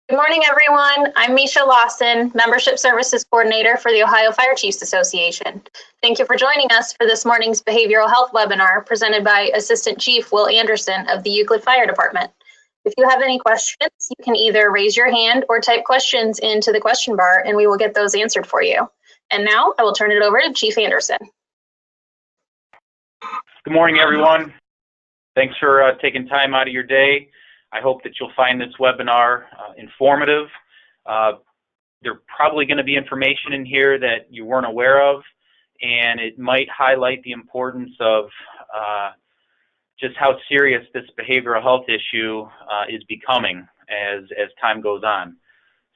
Good morning, everyone. I'm Misha Lawson, Membership Services Coordinator for the Ohio Fire Chiefs Association. Thank you for joining us for this morning's behavioral health webinar presented by Assistant Chief Will Anderson of the Euclid Fire Department. If you have any questions, you can either raise your hand or type questions into the question bar and we will get those answered for you. And now I will turn it over to Chief Anderson. Good morning, everyone. Thanks for taking time out of your day. I hope that you'll find this webinar informative. There's probably going to be information in here that you weren't aware of, and it might highlight the importance of just how serious this behavioral health issue is becoming as time goes on.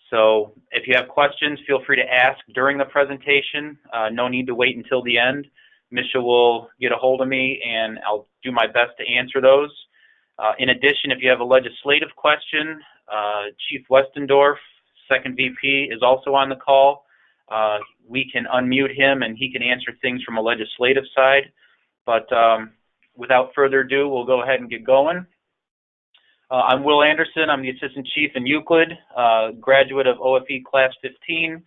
So if you have questions, feel free to ask during the presentation. No need to wait until the end. Misha will get a hold of me, and I'll do my best to answer those. In addition, if you have a legislative question, Chief Westendorf, Second VP, is also on the call. We can unmute him and he can answer things from a legislative side. But without further ado, we'll go ahead and get going. I'm Will Anderson. I'm the Assistant Chief in Euclid, graduate of OFE Class 15,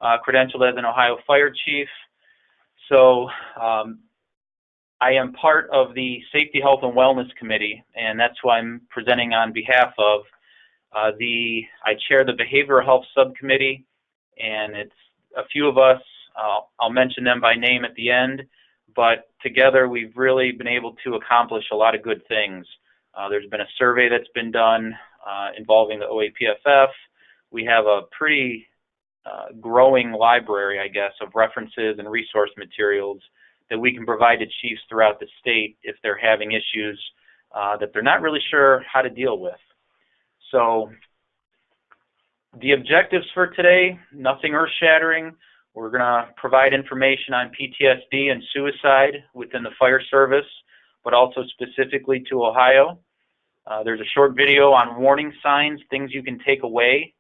credentialed as an Ohio Fire Chief. So I am part of the Safety, Health, and Wellness Committee, and that's who I'm presenting on behalf of. I chair the Behavioral Health Subcommittee, and it's a few of us. I'll mention them by name at the end, but together we've really been able to accomplish a lot of good things. There's been a survey that's been done involving the OAPFF. We have a pretty growing library, I guess, of references and resource materials that we can provide to chiefs throughout the state if they're having issues that they're not really sure how to deal with. So the objectives for today, nothing earth-shattering. We're going to provide information on PTSD and suicide within the fire service, but also specifically to Ohio. There's a short video on warning signs, things you can take away.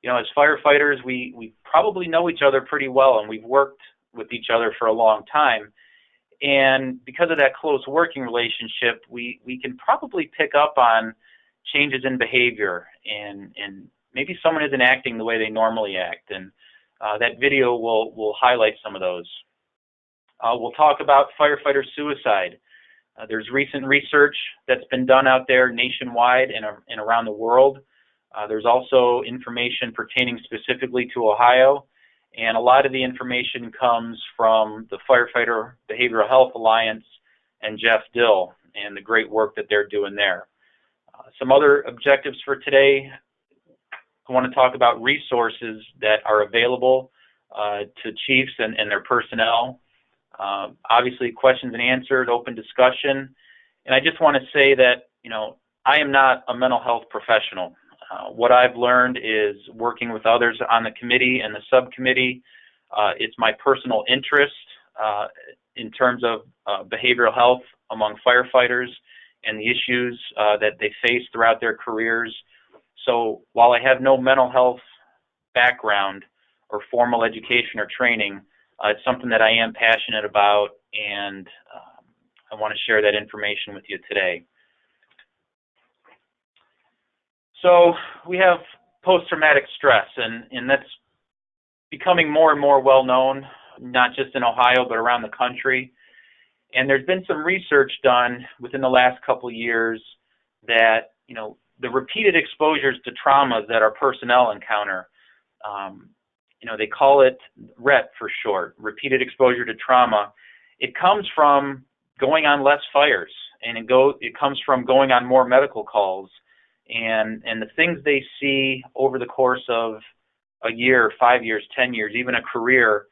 You know, as firefighters, we probably know each other pretty well, and we've worked with each other for a long time. And because of that close working relationship, we can probably pick up on changes in behavior and maybe someone isn't acting the way they normally act. And that video will highlight some of those. We'll talk about firefighter suicide. There's recent research that's been done out there nationwide and around the world. There's also information pertaining specifically to Ohio. And a lot of the information comes from the Firefighter Behavioral Health Alliance and Jeff Dill and the great work that they're doing there. Some other objectives for today, I want to talk about resources that are available to chiefs and their personnel. Obviously, questions and answers, open discussion. And I just want to say that, you know, I am not a mental health professional. What I've learned is working with others on the committee and the subcommittee. It's my personal interest in terms of behavioral health among firefighters and the issues that they face throughout their careers. So while I have no mental health background or formal education or training, it's something that I am passionate about, and I want to share that information with you today. So we have post-traumatic stress, and that's becoming more and more well-known, not just in Ohio, but around the country. And there's been some research done within the last couple of years that, you know, the repeated exposures to traumas that our personnel encounter, you know, they call it RET for short, repeated exposure to trauma. It comes from going on less fires, and it comes from going on more medical calls. And the things they see over the course of a year, 5 years, 10 years, even a career,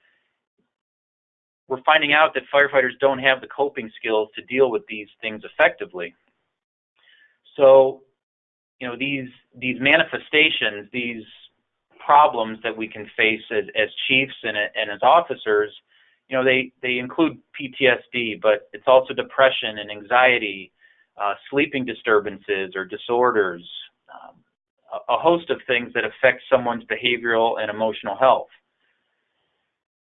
we're finding out that firefighters don't have the coping skills to deal with these things effectively. So, you know, these manifestations, these problems that we can face as chiefs and as officers, you know, they include PTSD, but it's also depression and anxiety, sleeping disturbances or disorders, a host of things that affect someone's behavioral and emotional health.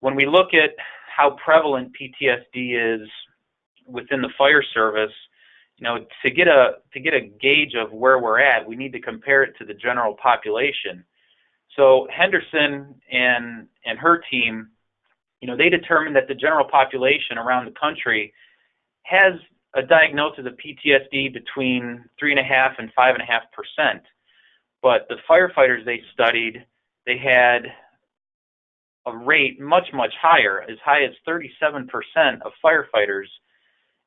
When we look at how prevalent PTSD is within the fire service, to get a gauge of where we're at, we need to compare it to the general population. So Henderson and her team, they determined that the general population around the country has a diagnosis of PTSD between 3.5% and 5.5%. But the firefighters they studied, they had a rate much, much higher, as high as 37% of firefighters.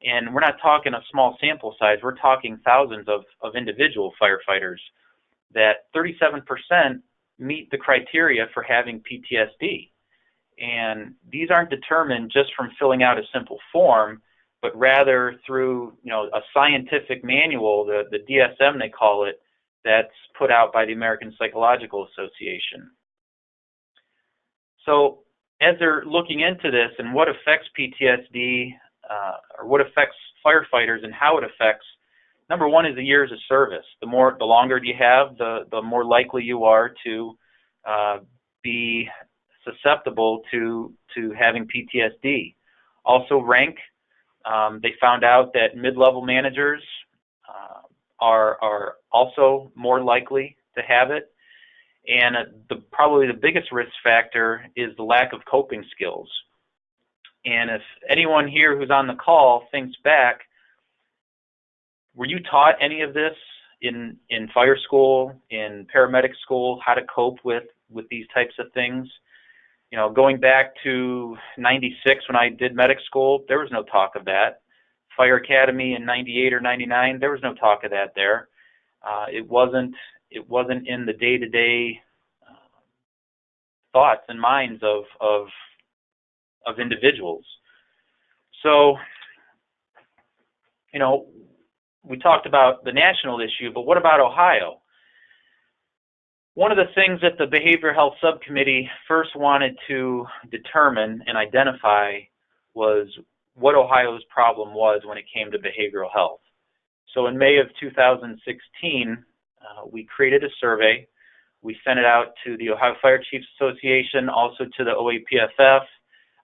And we're not talking a small sample size, we're talking thousands of individual firefighters, that 37% meet the criteria for having PTSD. And these aren't determined just from filling out a simple form, but rather through a scientific manual, the DSM they call it, that's put out by the American Psychological Association. So as they're looking into this and what affects PTSD, or what affects firefighters and how it affects, number one is the years of service. The longer you have, the more likely you are to be susceptible to having PTSD. Also rank. They found out that mid-level managers are also more likely to have it. And probably the biggest risk factor is the lack of coping skills. And if anyone here who's on the call thinks back, were you taught any of this in fire school, in paramedic school, how to cope with these types of things? Going back to 96 when I did medic school, there was no talk of that. Fire Academy in 98 or 99, there was no talk of that there. It wasn't in the day-to-day thoughts and minds of individuals. So, we talked about the national issue, but what about Ohio? One of the things that the Behavioral Health Subcommittee first wanted to determine and identify was what Ohio's problem was when it came to behavioral health. So in May of 2016, we created a survey. We sent it out to the Ohio Fire Chiefs Association, also to the OAPFF.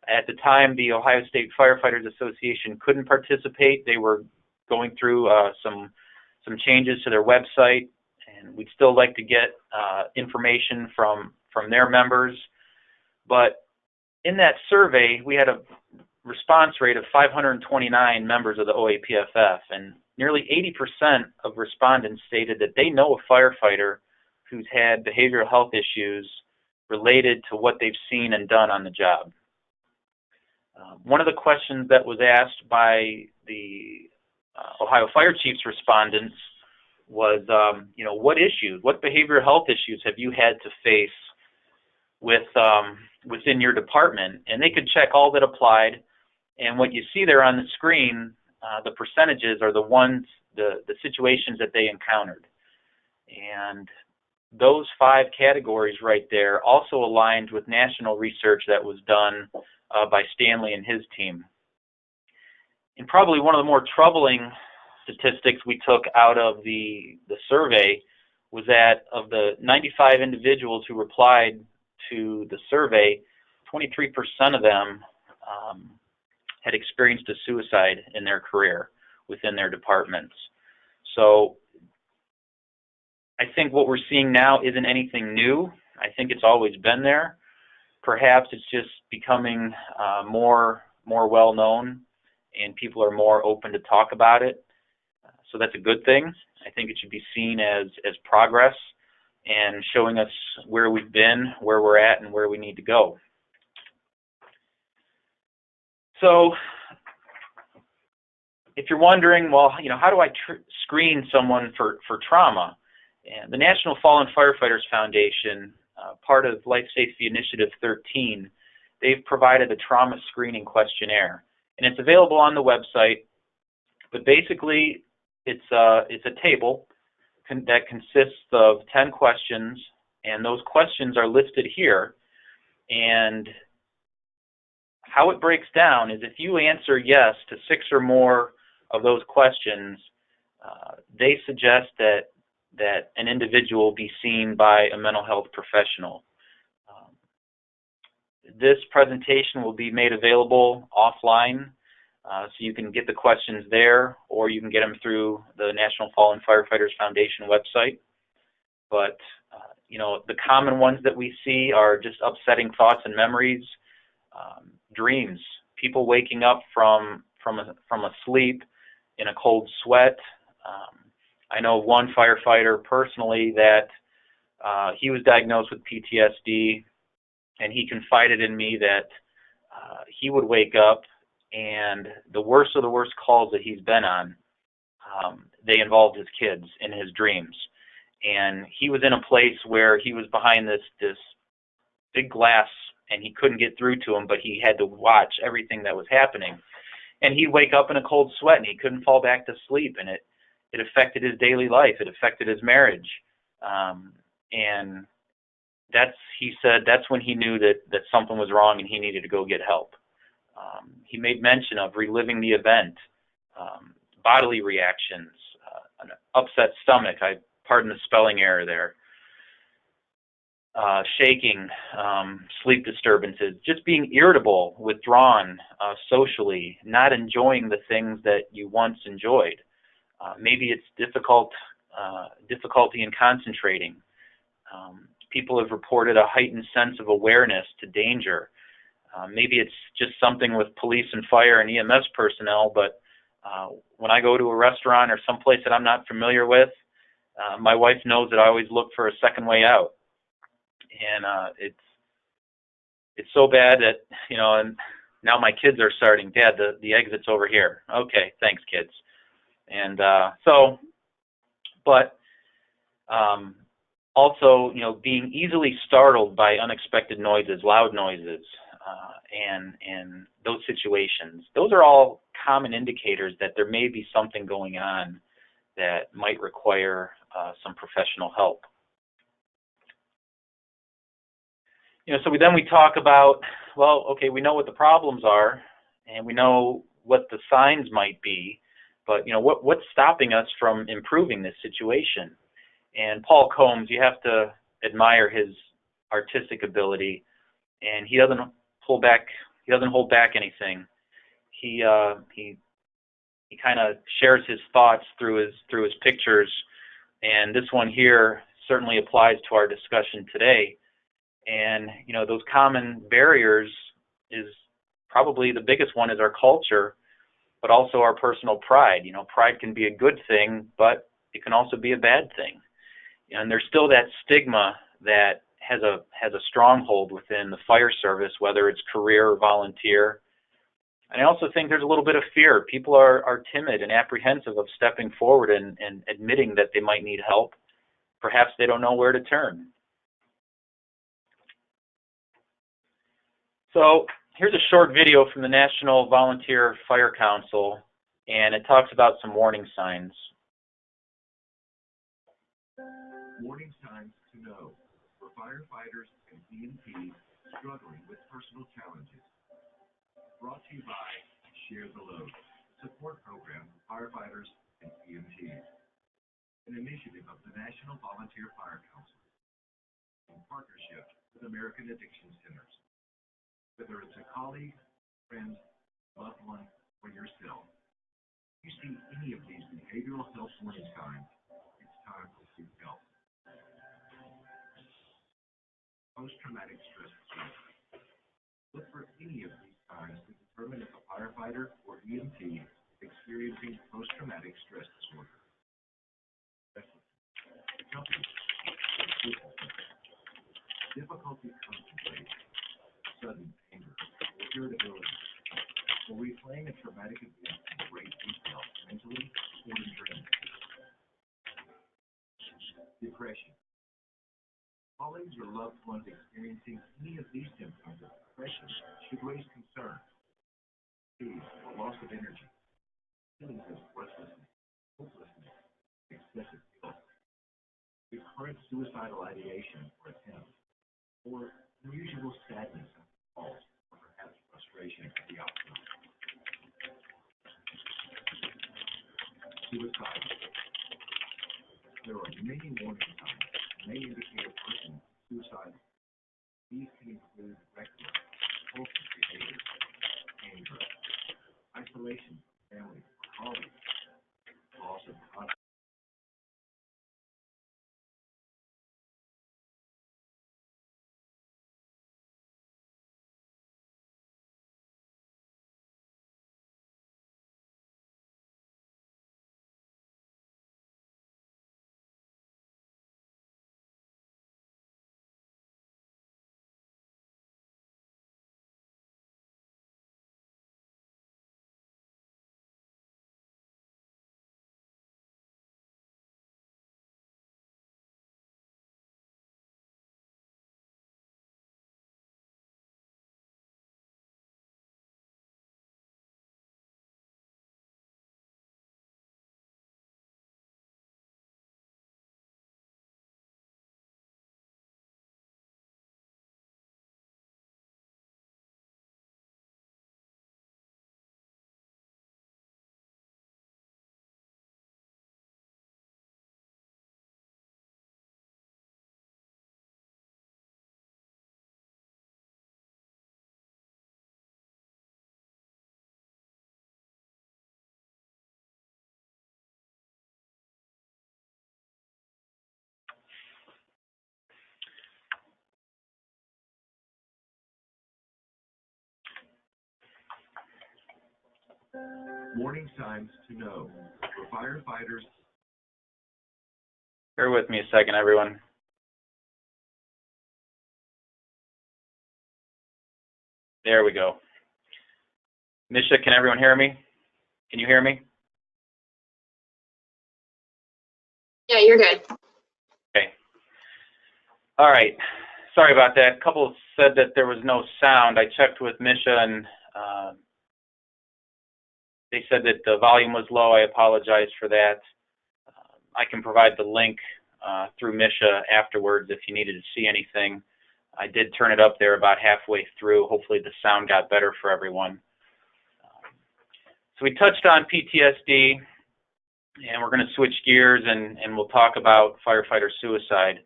At the time, the Ohio State Firefighters Association couldn't participate. They were going through some changes to their website, and we'd still like to get information from their members. But in that survey, we had a response rate of 529 members of the OAPFF, and nearly 80% of respondents stated that they know a firefighter who's had behavioral health issues related to what they've seen and done on the job. One of the questions that was asked by the Ohio Fire Chiefs respondents was, what behavioral health issues have you had to face within your department? And they could check all that applied. And what you see there on the screen, the percentages are the situations that they encountered. And those 5 categories right there also aligned with national research that was done by Stanley and his team. And probably one of the more troubling statistics we took out of the survey was that of the 95 individuals who replied to the survey, 23% of them had experienced a suicide in their career within their departments. So I think what we're seeing now isn't anything new. I think it's always been there. Perhaps it's just becoming more well known, and people are more open to talk about it. So that's a good thing. I think it should be seen as progress and showing us where we've been, where we're at, and where we need to go. So if you're wondering, well, how do I screen someone for trauma? And the National Fallen Firefighters Foundation, part of Life Safety Initiative 13, they've provided a trauma screening questionnaire. And it's available on the website, but basically it's a table that consists of 10 questions, and those questions are listed here. And how it breaks down is if you answer yes to 6 or more of those questions, they suggest that an individual be seen by a mental health professional. This presentation will be made available offline So you can get the questions there, or you can get them through the National Fallen Firefighters Foundation website. But you know, the common ones that we see are just upsetting thoughts and memories, dreams, people waking up from a sleep in a cold sweat. I know one firefighter personally that he was diagnosed with PTSD, and he confided in me that he would wake up and the worst of the worst calls that he's been on, they involved his kids in his dreams. And he was in a place where he was behind this big glass and he couldn't get through to him, but he had to watch everything that was happening. And he'd wake up in a cold sweat and he couldn't fall back to sleep, and it affected his daily life. It affected his marriage. And he said that's when he knew that something was wrong and he needed to go get help. He made mention of reliving the event, bodily reactions, an upset stomach, pardon the spelling error there, shaking, sleep disturbances, just being irritable, withdrawn socially, not enjoying the things that you once enjoyed. Maybe it's difficulty in concentrating. People have reported a heightened sense of awareness to danger. Maybe it's just something with police and fire and EMS personnel, but when I go to a restaurant or someplace that I'm not familiar with, my wife knows that I always look for a second way out. And it's so bad that, you know, and now my kids are starting, Dad, the exit's over here. Okay, thanks, kids. And also, you know, being easily startled by unexpected noises, loud noises, and those situations. Those are all common indicators that there may be something going on that might require some professional help. You know, so we talk about, well, okay, we know what the problems are, and we know what the signs might be, but you know, what's stopping us from improving this situation? And Paul Combs, you have to admire his artistic ability, and he doesn't hold back anything. He kind of shares his thoughts through his pictures, and this one here certainly applies to our discussion today. And you know, those common barriers is probably the biggest one is our culture, but also our personal pride. You know, pride can be a good thing, but it can also be a bad thing. And there's still that stigma that has a stronghold within the fire service, whether it's career or volunteer. And I also think there's a little bit of fear. People are timid and apprehensive of stepping forward and admitting that they might need help. Perhaps they don't know where to turn. So here's a short video from the National Volunteer Fire Council, and it talks about some warning signs. Warning signs to know for firefighters and EMTs struggling with personal challenges. Brought to you by Share the Load, support program for firefighters and EMTs. An initiative of the National Volunteer Fire Council in partnership with American Addiction Centers. Whether it's a colleague, friend, loved one, or yourself, if you see any of these behavioral health warning signs, it's time to seek help. Post-traumatic stress disorder. Look for any of these signs to determine if a firefighter or EMT is experiencing post-traumatic stress disorder. Difficulty concentrating, sudden anger, or irritability, or replaying a traumatic event in great detail, mentally or in dreams. Depression. Colleagues or loved ones experiencing any of these symptoms of depression should raise concern. Fatigue or loss of energy, feelings of restlessness, hopelessness, excessive guilt, recurrent suicidal ideation or attempt, or unusual sadness and fault, or perhaps frustration at the outcome. Suicide. There are many warning signs that may indicate a person suicidal. These can include reckless, compulsive behavior, anger, isolation, family, colleagues, loss of contact. Warning signs to know for firefighters. Bear with me a second, everyone. There we go. Misha, can everyone hear me? Can you hear me? Yeah, you're good. Okay. All right. Sorry about that. A couple said that there was no sound. I checked with Misha, and they said that the volume was low. I apologize for that. I can provide the link through Misha afterwards if you needed to see anything. I did turn it up there about halfway through. Hopefully the sound got better for everyone. So we touched on PTSD, and we're going to switch gears and we'll talk about firefighter suicide.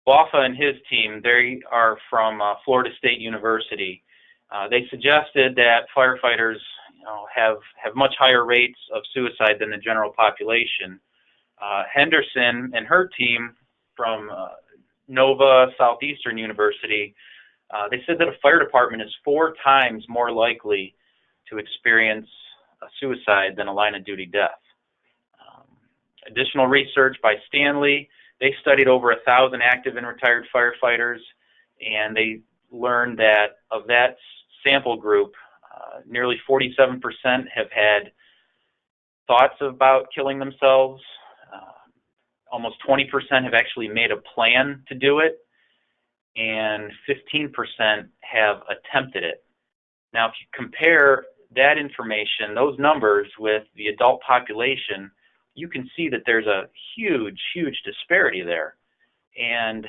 OFCA and his team, they are from Florida State University. They suggested that firefighters have much higher rates of suicide than the general population. Henderson and her team from Nova Southeastern University, they said that a fire department is 4 times more likely to experience a suicide than a line of duty death. Additional research by Stanley, they studied over 1,000 active and retired firefighters, and they learned that of that sample group, nearly 47% have had thoughts about killing themselves. Almost 20% have actually made a plan to do it, and 15% have attempted it. Now, if you compare that information, those numbers, with the adult population, you can see that there's a huge, huge disparity there. And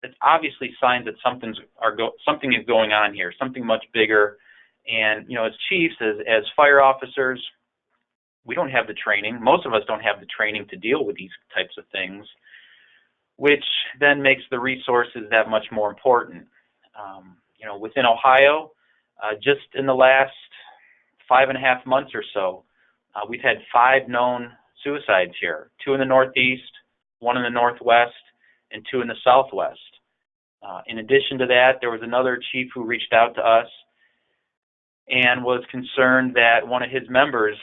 it's obviously signs that something is going on here, something much bigger. And, as chiefs, as fire officers, we don't have the training. Most of us don't have the training to deal with these types of things, which then makes the resources that much more important. Within Ohio, just in the last 5.5 months or so, we've had 5 known suicides here, 2 in the Northeast, 1 in the Northwest, and 2 in the Southwest. In addition to that, there was another chief who reached out to us and was concerned that one of his members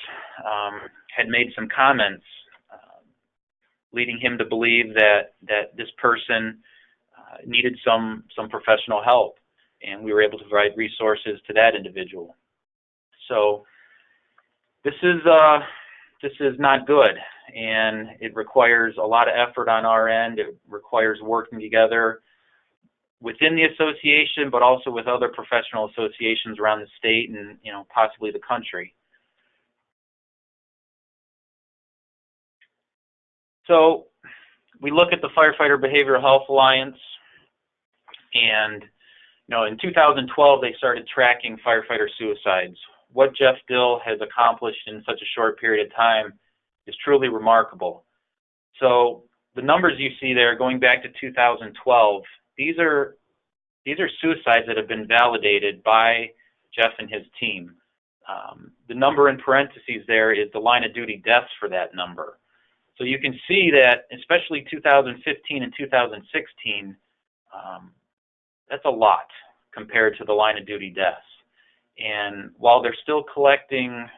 had made some comments leading him to believe that this person needed some professional help, and we were able to provide resources to that individual. So this is not good, and it requires a lot of effort on our end. It requires working together within the association, but also with other professional associations around the state and possibly the country. So we look at the Firefighter Behavioral Health Alliance, and in 2012 they started tracking firefighter suicides. What Jeff Dill has accomplished in such a short period of time is truly remarkable. So the numbers you see there, going back to 2012, these are suicides that have been validated by Jeff and his team. The number in parentheses there is the line of duty deaths for that number. So you can see that, especially 2015 and 2016, that's a lot compared to the line of duty deaths. And while they're still collecting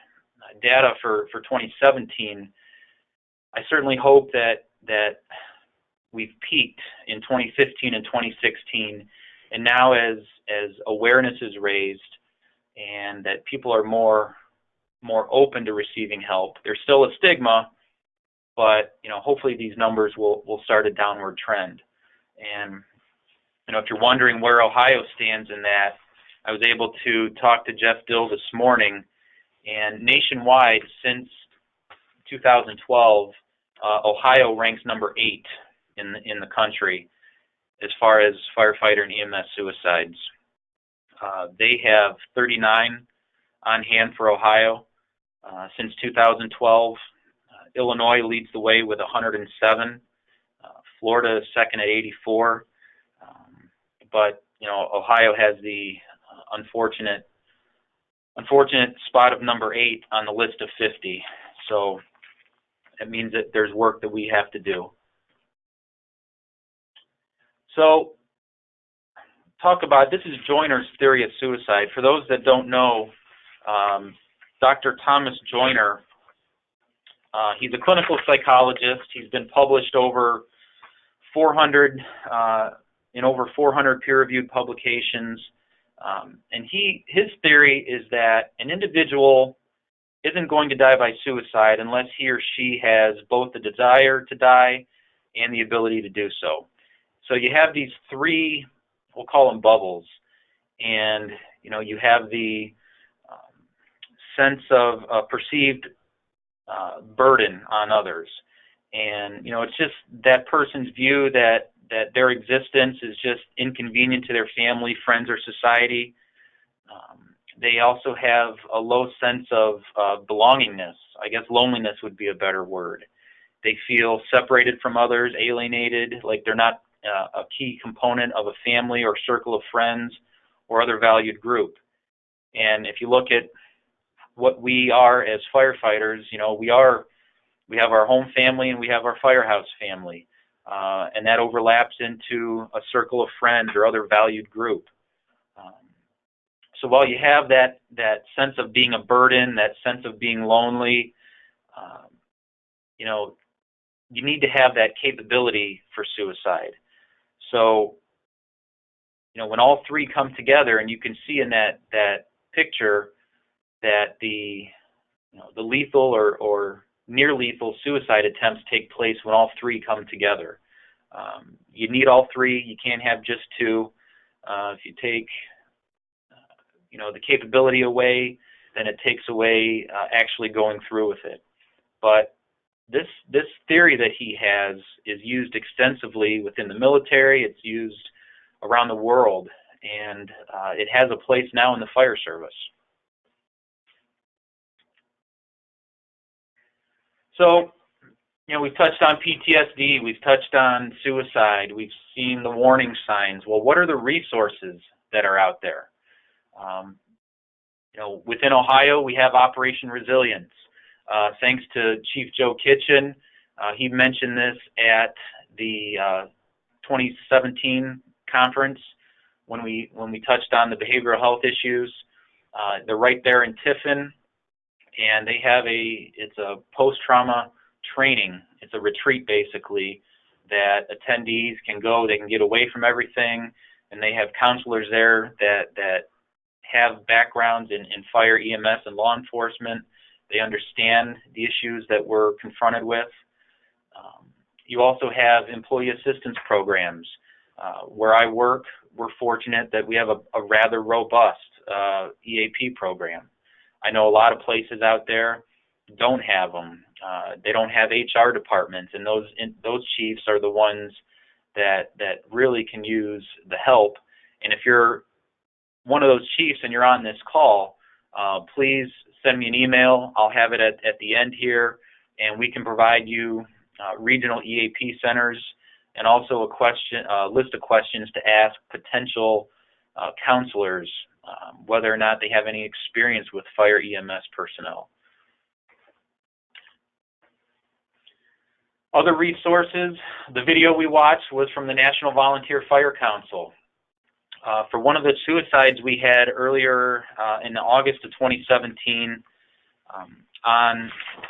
data for 2017, I certainly hope that we've peaked in 2015 and 2016, and now as awareness is raised and that people are more open to receiving help, there's still a stigma, but hopefully these numbers will start a downward trend. And if you're wondering where Ohio stands in that, I was able to talk to Jeff Dill this morning, and nationwide since 2012, Ohio ranks number 8 in the country as far as firefighter and EMS suicides. They have 39 on hand for Ohio since 2012. Illinois leads the way with 107. Florida is second at 84. But Ohio has the unfortunate spot of number 8 on the list of 50. So it means that there's work that we have to do. So this is Joyner's theory of suicide. For those that don't know, Dr. Thomas Joyner, he's a clinical psychologist. He's been published over 400 in over 400 peer-reviewed publications, and his theory is that an individual isn't going to die by suicide unless he or she has both the desire to die and the ability to do so. So you have these 3, we'll call them bubbles, and you have the sense of perceived burden on others, and it's just that person's view that their existence is just inconvenient to their family, friends, or society. They also have a low sense of belongingness. I guess loneliness would be a better word. They feel separated from others, alienated, like they're not a key component of a family or circle of friends or other valued group. And if you look at what we are as firefighters, we have our home family and we have our firehouse family. And that overlaps into a circle of friends or other valued group. So while you have that sense of being a burden, that sense of being lonely, you need to have that capability for suicide. So, when all 3 come together, and you can see in that picture that the lethal or near lethal suicide attempts take place when all 3 come together. You need all 3. You can't have just 2. If you take the capability away, then it takes away actually going through with it. But this theory that he has is used extensively within the military. It's used around the world, and it has a place now in the fire service. So, we've touched on PTSD, we've touched on suicide, we've seen the warning signs. Well, what are the resources that are out there? Within Ohio, we have Operation Resilience. Thanks to Chief Joe Kitchen, he mentioned this at the 2017 conference when we touched on the behavioral health issues. They're right there in Tiffin, and they have it's a post-trauma training. It's a retreat basically that attendees can go. They can get away from everything, and they have counselors there that have backgrounds in fire, EMS, and law enforcement. They understand the issues that we're confronted with. You also have employee assistance programs. Where I work, we're fortunate that we have a rather robust EAP program. I know a lot of places out there don't have them. They don't have HR departments, and those chiefs are the ones that really can use the help. And if you're one of those chiefs and you're on this call, please send me an email. I'll have it at the end here, and we can provide you regional EAP centers and also a list of questions to ask potential counselors whether or not they have any experience with fire EMS personnel. Other resources, the video we watched was from the National Volunteer Fire Council. For one of the suicides we had earlier in August of 2017,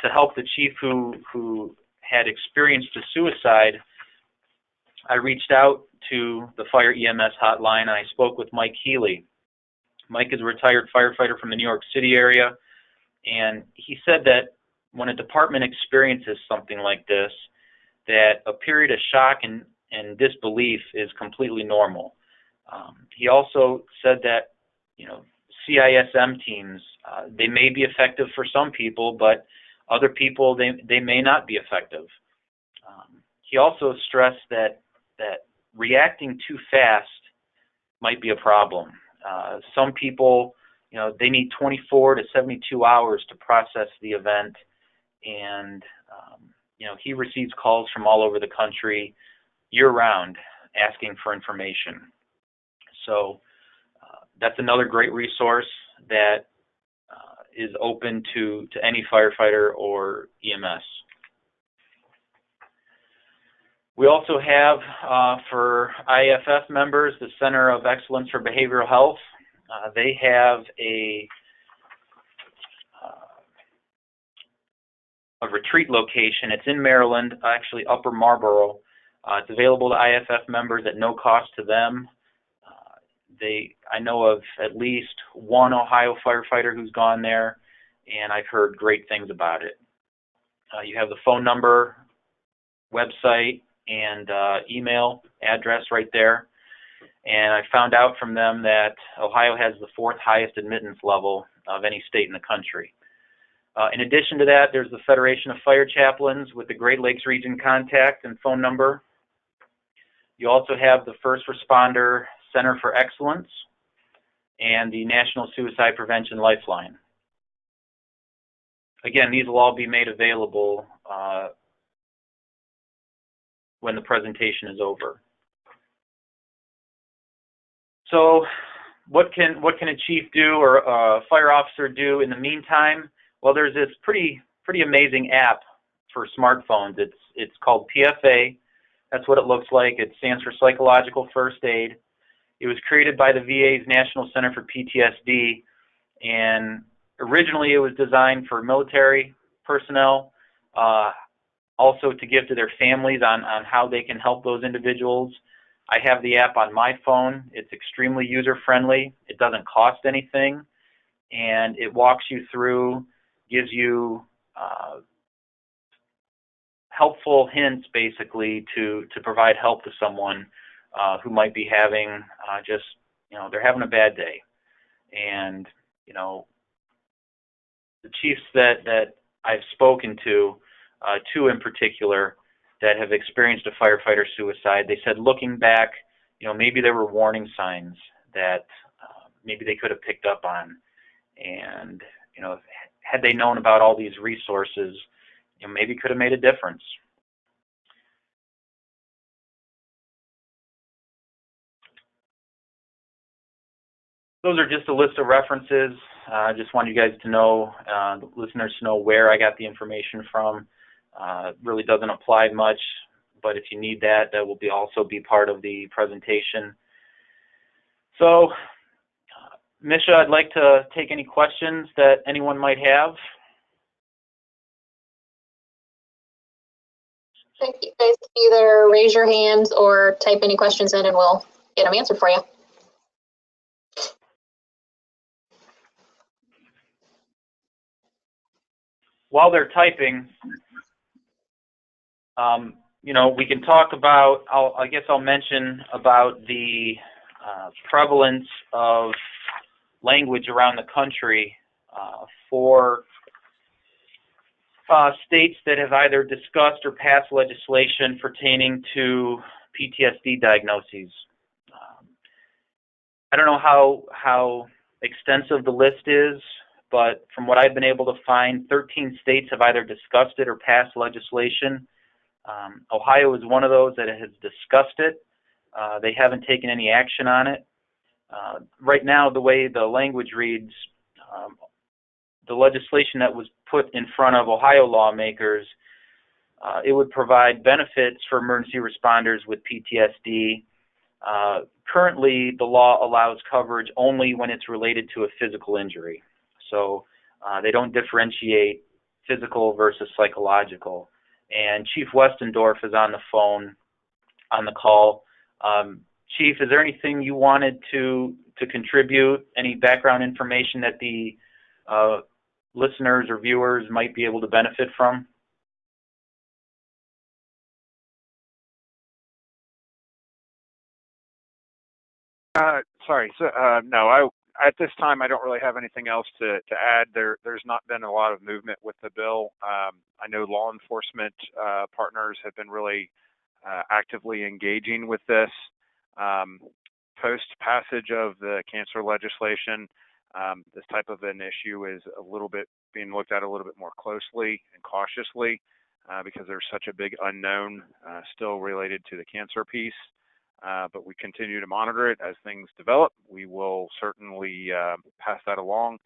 to help the chief who had experienced a suicide, I reached out to the Fire EMS hotline and I spoke with Mike Healy. Mike is a retired firefighter from the New York City area, and he said that when a department experiences something like this, that a period of shock and disbelief is completely normal. He also said that, you know, CISM teams, they may be effective for some people, but other people, they may not be effective. He also stressed that reacting too fast might be a problem. Some people, you know, they need 24 to 72 hours to process the event, and you know, he receives calls from all over the country year-round asking for information. So that's another great resource that is open to any firefighter or EMS. We also have, for IAFF members, the Center of Excellence for Behavioral Health. They have a retreat location. It's in Maryland, actually Upper Marlboro. It's available to IAFF members at no cost to them. I know of at least one Ohio firefighter who's gone there, and I've heard great things about it. You have the phone number, website, and email address right there. And I found out from them that Ohio has the 4th highest admittance level of any state in the country. In addition to that, there's the Federation of Fire Chaplains with the Great Lakes Region contact and phone number. You also have the First Responder Center for Excellence and the National Suicide Prevention Lifeline. Again, these will all be made available when the presentation is over. So what can a chief do or a fire officer do in the meantime? Well, there's this pretty amazing app for smartphones. It's called PFA. That's what it looks like. It stands for Psychological First Aid. It was created by the VA's National Center for PTSD, and originally it was designed for military personnel, also to give to their families on how they can help those individuals. I have the app on my phone. It's extremely user-friendly. It doesn't cost anything, and it walks you through, gives you helpful hints, basically, to provide help to someone who might be having just, you know, they're having a bad day. And, you know, the chiefs that I've spoken to, two in particular, that have experienced a firefighter suicide, they said looking back, you know, maybe there were warning signs that maybe they could have picked up on. And, you know, had they known about all these resources, you know, maybe could have made a difference. Those are just a list of references. I just want you guys to know, the listeners to know where I got the information from. It really doesn't apply much, but if you need that, that will also be part of the presentation. So, Misha, I'd like to take any questions that anyone might have. Thank you guys can either raise your hands or type any questions in and we'll get them answered for you. While they're typing, you know, we can talk about, I guess I'll mention about the prevalence of language around the country for states that have either discussed or passed legislation pertaining to PTSD diagnoses. I don't know how extensive the list is, but from what I've been able to find, 13 states have either discussed it or passed legislation. Ohio is one of those that has discussed it. They haven't taken any action on it. Right now, the way the language reads, the legislation that was put in front of Ohio lawmakers, it would provide benefits for emergency responders with PTSD. Currently, the law allows coverage only when it's related to a physical injury. So they don't differentiate physical versus psychological. And Chief Westendorf is on the phone, on the call. Chief, is there anything you wanted to contribute, any background information that the listeners or viewers might be able to benefit from? Sorry. So, no, at this time, I don't really have anything else to add. There's not been a lot of movement with the bill. I know law enforcement partners have been really actively engaging with this. Post passage of the cancer legislation, this type of an issue is a little bit being looked at a little bit more closely and cautiously because there's such a big unknown still related to the cancer piece. But we continue to monitor it as things develop. We will certainly pass that along.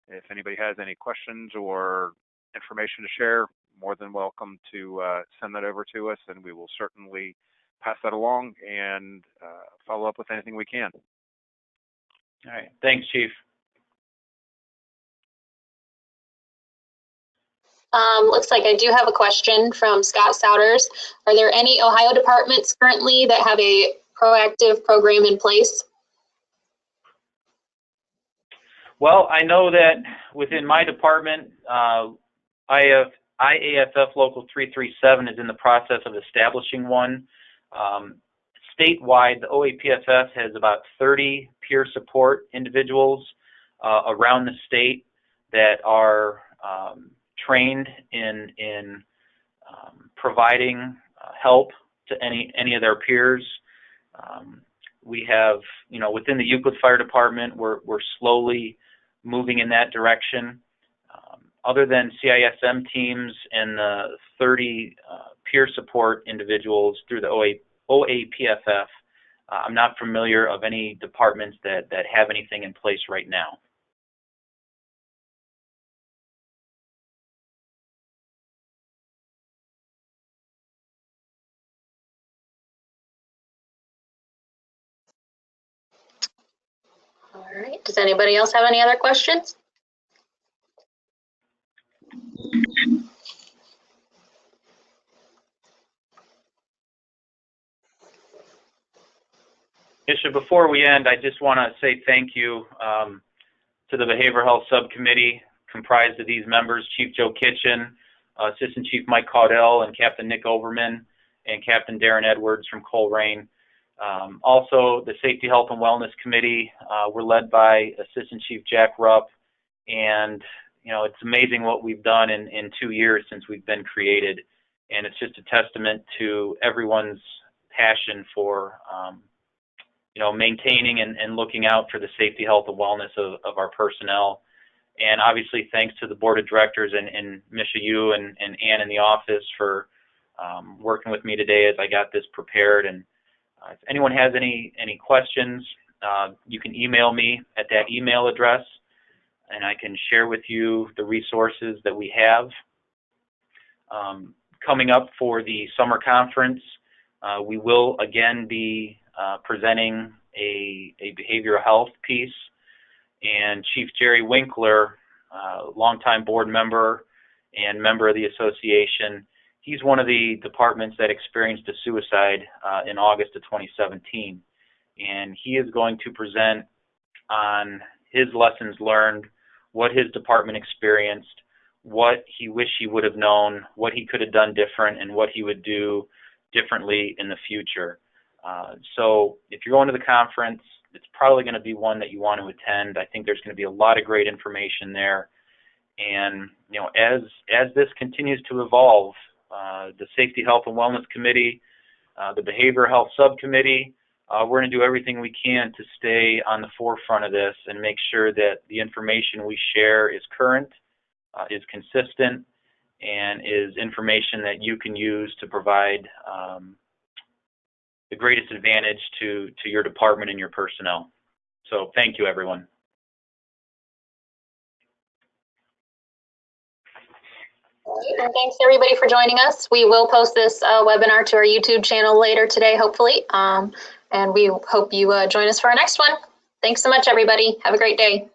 If anybody has any questions or information to share, more than welcome to send that over to us, and we will certainly pass that along and follow up with anything we can. All right. Thanks, Chief. Looks like I do have a question from Scott Souders. Are there any Ohio departments currently that have a proactive program in place? Well, I know that within my department, IAFF Local 337 is in the process of establishing one. Statewide, the OAPFF has about 30 peer support individuals around the state that are trained in providing help to any of their peers. We have, within the Euclid Fire Department, we're slowly moving in that direction. Other than CISM teams and the 30 peer support individuals through the OAPFF, I'm not familiar of any departments that have anything in place right now. All right. Does anybody else have any other questions? Isha, before we end, I just want to say thank you to the Behavioral Health Subcommittee comprised of these members, Chief Joe Kitchen, Assistant Chief Mike Caudell, and Captain Nick Overman, and Captain Darren Edwards from Coleraine. Also, the Safety, Health, and Wellness Committee, we're led by Assistant Chief Jack Rupp, and it's amazing what we've done in 2 years since we've been created, and it's just a testament to everyone's passion for maintaining and looking out for the safety, health, and wellness of our personnel. And obviously, thanks to the Board of Directors and Misha, you and Ann in the office for working with me today as I got this prepared. And if anyone has any questions, you can email me at that email address, and I can share with you the resources that we have. Coming up for the summer conference, we will again be presenting a behavioral health piece, and Chief Jerry Winkler, longtime board member and member of the association, he's one of the departments that experienced a suicide in August of 2017, and he is going to present on his lessons learned, what his department experienced, what he wished he would have known, what he could have done different, and what he would do differently in the future. So if you're going to the conference, it's probably going to be one that you want to attend. I think there's going to be a lot of great information there. And as this continues to evolve, the Safety, Health, and Wellness Committee, the Behavioral Health Subcommittee, we're going to do everything we can to stay on the forefront of this and make sure that the information we share is current, is consistent, and is information that you can use to provide the greatest advantage to your department and your personnel. So thank you, everyone. And thanks everybody for joining us. We will post this webinar to our YouTube channel later today, hopefully. And we hope you join us for our next one. Thanks so much, everybody. Have a great day.